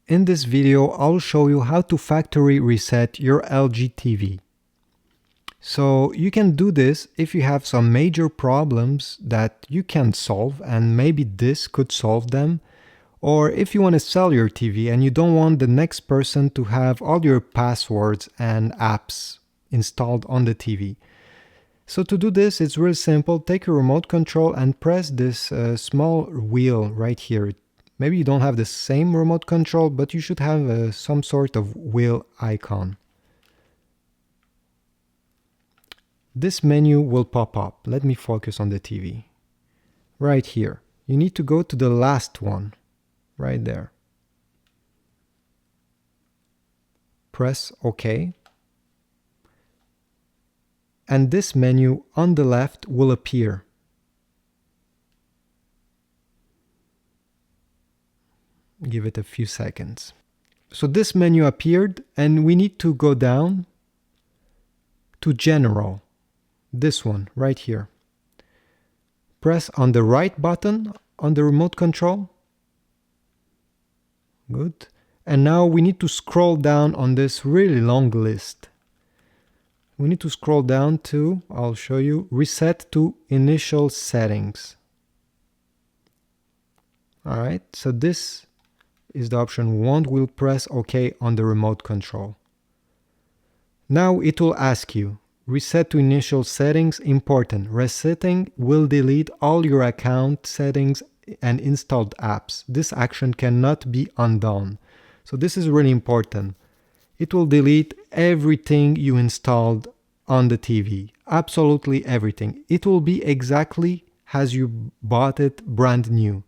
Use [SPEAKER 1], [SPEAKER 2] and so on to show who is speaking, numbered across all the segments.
[SPEAKER 1] In this video, I'll show you how to factory reset your LG TV. So you can do this if you have some major problems that you can solve and maybe this could solve them, or if you want to sell your TV and you don't want the next person to have all your passwords and apps installed on the TV. So to do this, it's real simple. Take your remote control and press this small wheel right here. Maybe you don't have the same remote control, but you should have some sort of wheel icon. This menu will pop up. Let me focus on the TV. Right here. You need to go to the last one. Right there. Press OK. And this menu on the left will appear. Give it a few seconds. So this menu appeared and we need to go down to General. This one right here. Press on the right button on the remote control. Good. And now we need to scroll down on this really long list. We need to scroll down to, I'll show you, reset to initial settings. Alright, so this is the option we want. We'll press OK on the remote control. Now it will ask you, reset to initial settings, important. Resetting will delete all your account settings and installed apps. This action cannot be undone. So this is really important. It will delete everything you installed on the TV. Absolutely everything. It will be exactly as you bought it brand new.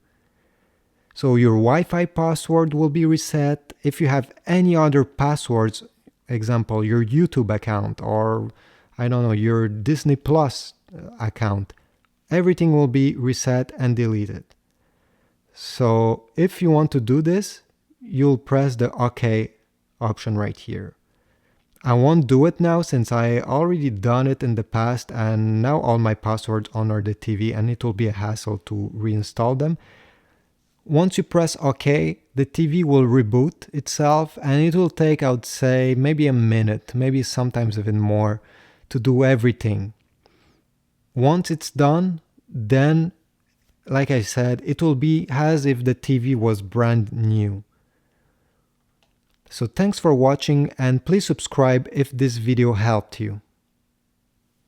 [SPEAKER 1] So your Wi-Fi password will be reset. If you have any other passwords, example, your YouTube account or I don't know, your Disney Plus account, everything will be reset and deleted. So if you want to do this, you'll press the OK option right here. I won't do it now since I already done it in the past and now all my passwords are on the TV and it will be a hassle to reinstall them. Once you press OK, the TV will reboot itself and it will take, I would say, maybe a minute, maybe sometimes even more, to do everything. Once it's done, then, like I said, it will be as if the TV was brand new. So thanks for watching and please subscribe if this video helped you.